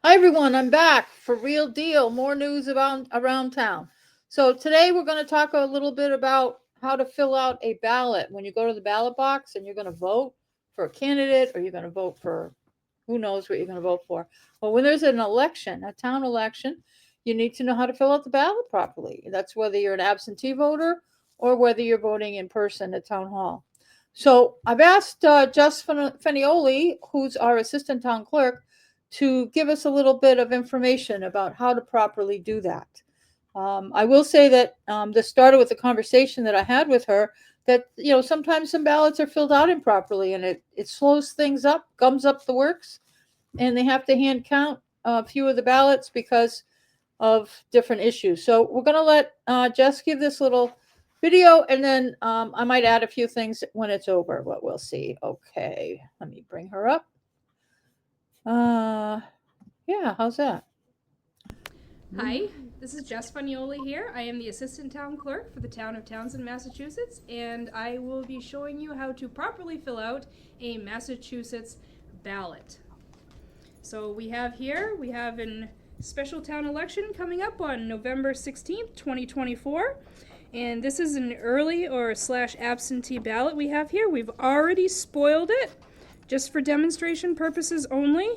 Hi everyone, I'm back for real deal. More news about around town. So today we're going to talk a little bit about how to fill out a ballot when you go to the ballot box and you're going to vote for a candidate or you're going to vote for who knows what you're going to vote for. Well, when there's an election, a town election, you need to know how to fill out the ballot properly. That's whether you're an absentee voter or whether you're voting in person at town hall. So I've asked Jess Fenioli, who's our assistant town clerk, to give us a little bit of information about how to properly do that. I will say that this started with a conversation that I had with her that, sometimes some ballots are filled out improperly and it slows things up, gums up the works, and they have to hand count a few of the ballots because of different issues. So we're going to let Jess give this little video and then I might add a few things when it's over, but we'll see. Okay, let me bring her up. Yeah, how's that? Hi, this is Jess Funioli here. I am the Assistant Town Clerk for the town of Townsend, Massachusetts, and I will be showing you how to properly fill out a Massachusetts ballot. So we have a special town election coming up on November 16th, 2024. And this is an early or / absentee ballot we have here. We've already spoiled it just for demonstration purposes only.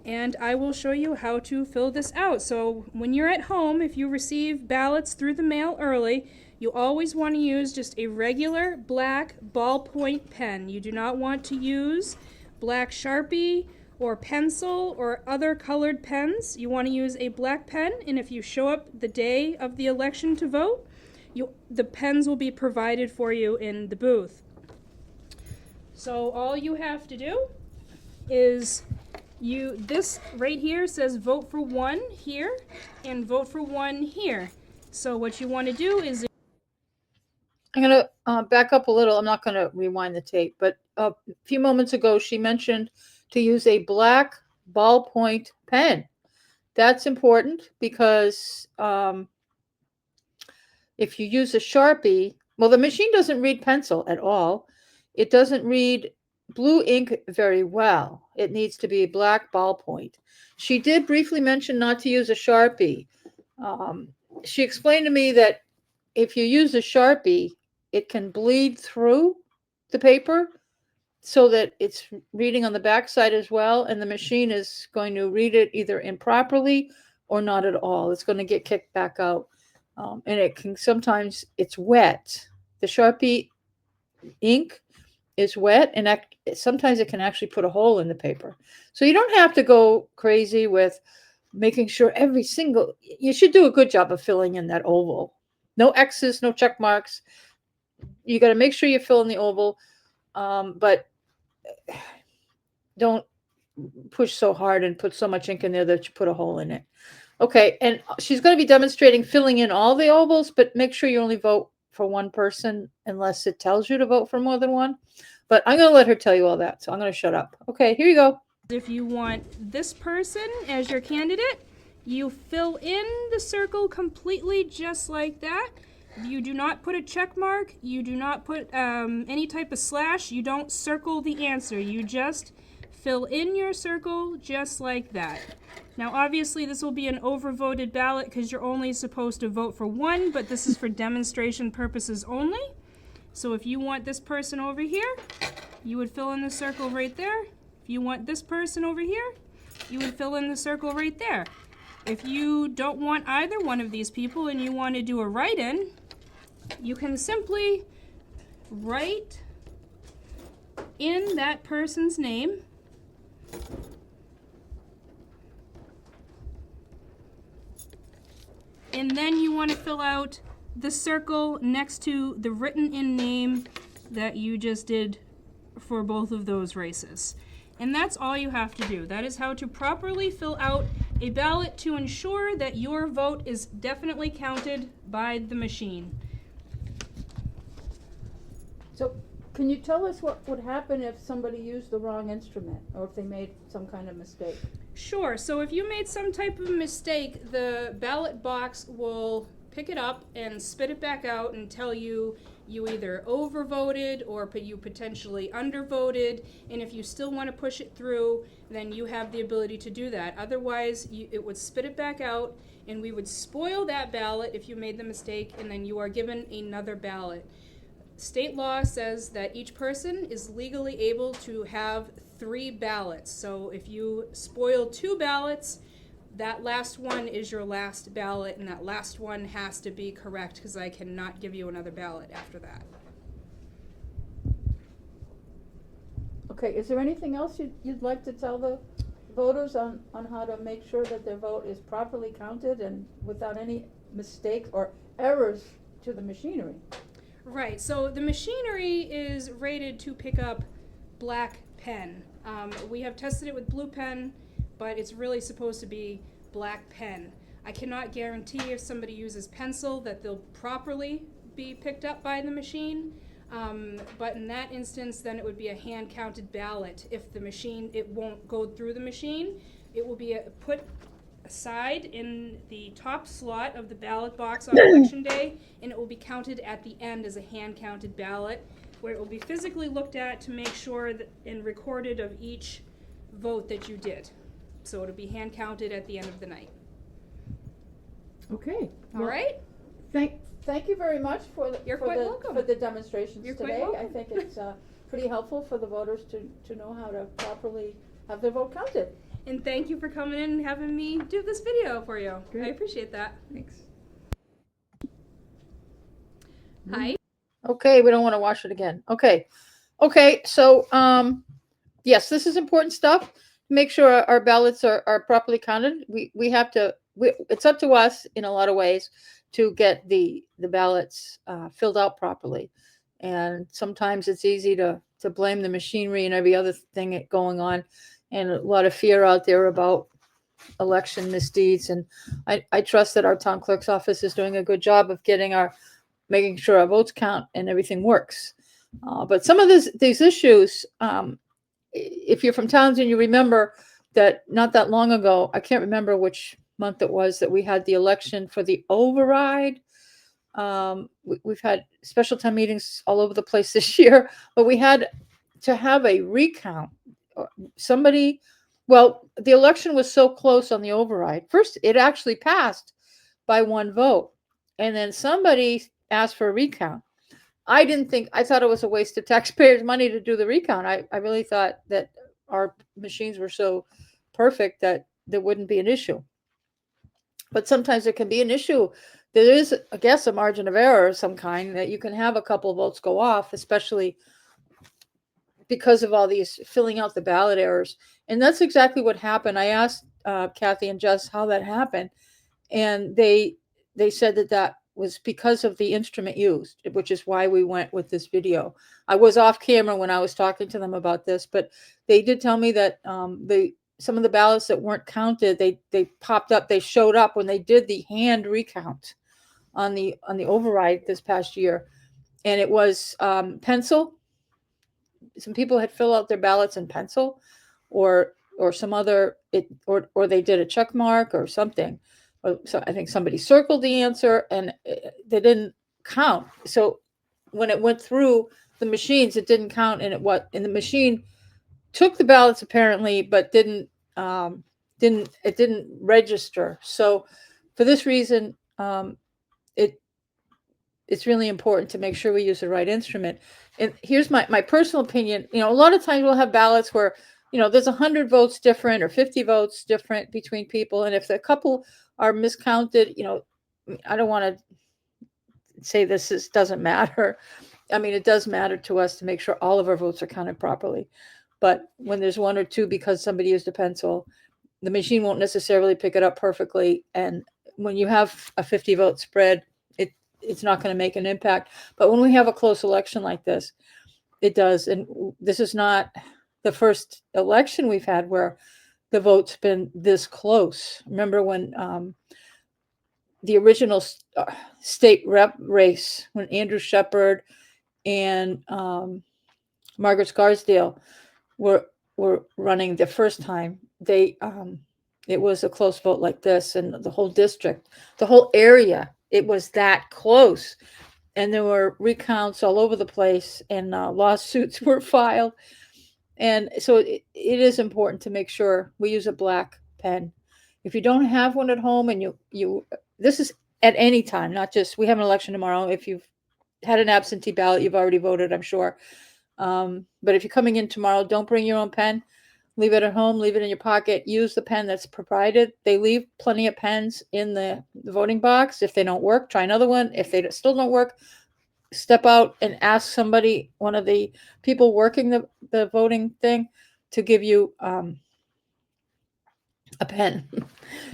And I will show you how to fill this out. So when you're at home, if you receive ballots through the mail early, you always want to use just a regular black ballpoint pen. You do not want to use black Sharpie or pencil or other colored pens. You want to use a black pen, and if you show up the day of the election to vote, the pens will be provided for you in the booth. So all you have to do is this right here says vote for one here and vote for one here. So what you want to do is I'm going to back up a little. I'm not going to rewind the tape, but a few moments ago she mentioned to use a black ballpoint pen. That's important because if you use a Sharpie, well, the machine doesn't read pencil at all. It doesn't read blue ink very well. It needs to be a black ballpoint. She did briefly mention not to use a Sharpie. Um, she explained to me that if you use a Sharpie, it can bleed through the paper so that it's reading on the backside as well, and the machine is going to read it either improperly or not at all. It's going to get kicked back out. And it can sometimes, it's wet. The Sharpie ink is wet, and sometimes it can actually put a hole in the paper. So you don't have to go crazy with making sure you should do a good job of filling in that oval. No X's, no check marks. You got to make sure you fill in the oval, but don't push so hard and put so much ink in there that you put a hole in it. Okay, and she's going to be demonstrating filling in all the ovals, but make sure you only vote for one person unless it tells you to vote for more than one. But I'm going to let her tell you all that, so I'm going to shut up. Okay, here you go. if you want this person as your candidate, you fill in the circle completely just like that. You do not put a check mark. You do not put any type of slash. You don't circle the answer. You just fill in your circle just like that. Now, obviously, this will be an overvoted ballot because you're only supposed to vote for one, but this is for demonstration purposes only. So if you want this person over here, you would fill in the circle right there. If you want this person over here, you would fill in the circle right there. If you don't want either one of these people and you want to do a write-in, you can simply write in that person's name. And then you want to fill out the circle next to the written in name that you just did for both of those races. And that's all you have to do. That is how to properly fill out a ballot to ensure that your vote is definitely counted by the machine. So, can you tell us what would happen if somebody used the wrong instrument or if they made some kind of mistake? Sure, so if you made some type of mistake, the ballot box will pick it up and spit it back out and tell you either overvoted or you potentially undervoted. And if you still want to push it through, then you have the ability to do that. Otherwise, it would spit it back out, and we would spoil that ballot if you made the mistake, and then you are given another ballot. State law says that each person is legally able to have 3 ballots. So if you spoil 2 ballots, that last one is your last ballot, and that last one has to be correct because I cannot give you another ballot after that. Okay, is there anything else you'd like to tell the voters on how to make sure that their vote is properly counted and without any mistakes or errors to the machinery? Right, so the machinery is rated to pick up black pen. We have tested it with blue pen, but it's really supposed to be black pen. I cannot guarantee if somebody uses pencil that they'll properly be picked up by the machine, but in that instance, then it would be a hand-counted ballot. If the machine, it won't go through the machine, it will be put aside in the top slot of the ballot box on election day, and it will be counted at the end as a hand-counted ballot, where it will be physically looked at to make sure that and recorded of each vote that you did. So it'll be hand counted at the end of the night. Okay. All right. Thank you very much for the demonstrations You're today. quite welcome. I think it's pretty helpful for the voters to know how to properly have their vote counted. And thank you for coming in and having me do this video for you. Great. I appreciate that. Thanks. Hi. Okay, we don't want to wash it again. Okay, so yes, this is important stuff. Make sure our ballots are properly counted. We have to. It's up to us in a lot of ways to get the ballots filled out properly, and sometimes it's easy to blame the machinery and every other thing going on, and a lot of fear out there about election misdeeds. And I trust that our town clerk's office is doing a good job of making sure our votes count and everything works. But some of these issues, if you're from Townsend, you remember that not that long ago, I can't remember which month it was, that we had the election for the override. We've had special town meetings all over the place this year, but we had to have a recount. The election was so close on the override. First, it actually passed by 1 vote, and then somebody asked for a recount. I thought it was a waste of taxpayers' money to do the recount. I really thought that our machines were so perfect that there wouldn't be an issue. But sometimes there can be an issue. There is, I guess, a margin of error of some kind that you can have a couple of votes go off, especially because of all these filling out the ballot errors. And that's exactly what happened. I asked Kathy and Jess how that happened, and they said that was because of the instrument used, which is why we went with this video. I was off camera when I was talking to them about this, but they did tell me that some of the ballots that weren't counted, they popped up, they showed up when they did the hand recount on the override this past year, and it was pencil. Some people had filled out their ballots in pencil, or some other or they did a check mark or something. So I think somebody circled the answer and they didn't count. So when it went through the machines, it didn't count, and the machine took the ballots apparently, but didn't register. So for this reason, it's really important to make sure we use the right instrument. And here's my personal opinion. A lot of times we'll have ballots where there's 100 votes different or 50 votes different between people, and if a couple are miscounted, I don't want to say this doesn't matter. I mean, it does matter to us to make sure all of our votes are counted properly. But when there's 1 or 2 because somebody used a pencil, the machine won't necessarily pick it up perfectly. And when you have a 50 vote spread, it's not going to make an impact. But when we have a close election like this, it does. And this is not the first election we've had where the vote's been this close. Remember when the original state rep race, when Andrew Shepherd and Margaret Scarsdale were running the first time, it was a close vote like this, and the whole district, the whole area It was that close. And there were recounts all over the place, and lawsuits were filed. And so it is important to make sure we use a black pen. If you don't have one at home, and this is at any time, not just, we have an election tomorrow. If you've had an absentee ballot, you've already voted, I'm sure. But if you're coming in tomorrow, don't bring your own pen. Leave it at home, leave it in your pocket. Use the pen that's provided. They leave plenty of pens in the voting box. If they don't work, try another one. If they still don't work, step out and ask somebody, one of the people working the voting thing, to give you a pen.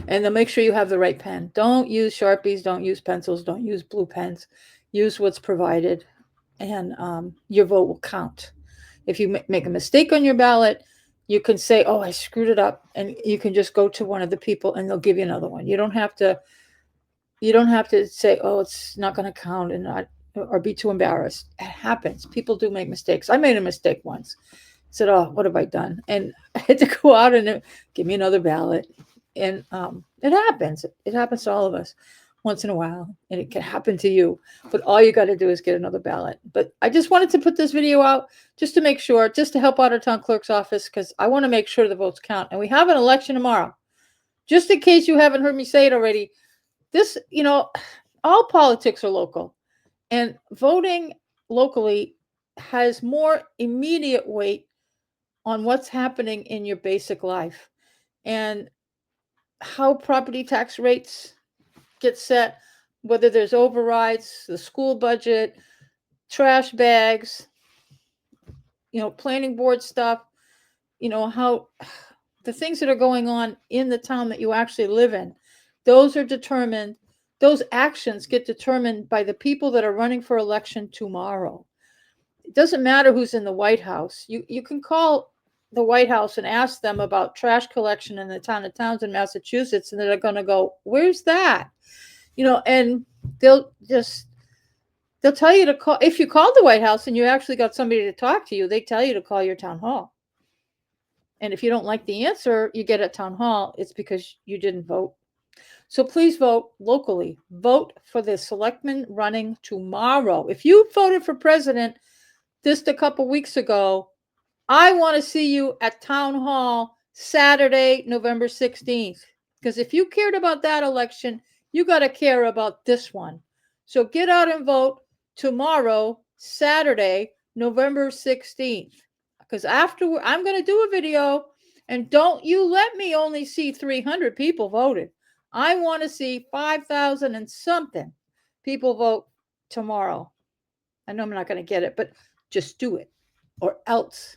And they'll make sure you have the right pen. Don't use Sharpies, don't use pencils, don't use blue pens. Use what's provided, and your vote will count. If you make a mistake on your ballot, you can say, oh, I screwed it up, and you can just go to one of the people and they'll give you another one. You don't have to say, oh, it's not going to count, and not, or be too embarrassed. It happens. People do make mistakes. I made a mistake once. Said, oh, what have I done? And I had to go out and give me another ballot. And it happens. It happens to all of us once in a while, and it can happen to you. But all you got to do is get another ballot. But I just wanted to put this video out just to make sure, just to help out our town clerk's office, because I want to make sure the votes count. And we have an election tomorrow. Just in case you haven't heard me say it already, this, all politics are local, and voting locally has more immediate weight on what's happening in your basic life, and how property tax rates get set, whether there's overrides, the school budget, trash bags, planning board stuff, how the things that are going on in the town that you actually live in, those actions get determined by the people that are running for election tomorrow. It doesn't matter who's in the White House. You can call the White House and ask them about trash collection in the town of Townsend, Massachusetts, and they're going to go, where's that? And they'll tell you to call. If you called the White House and you actually got somebody to talk to you, they tell you to call your town hall. And if you don't like the answer you get at town hall, it's because you didn't vote. So please vote locally. Vote for the selectmen running tomorrow. If you voted for president just a couple weeks ago, I want to see you at town hall Saturday, November 16th. Because if you cared about that election, you got to care about this one. So get out and vote tomorrow, Saturday, November 16th. Because after, I'm going to do a video, and don't you let me only see 300 people voted. I want to see 5,000 and something people vote tomorrow. I know I'm not going to get it, but just do it, or else.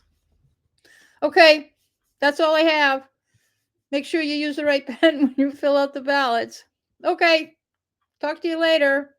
Okay, that's all I have. Make sure you use the right pen when you fill out the ballots. Okay, talk to you later.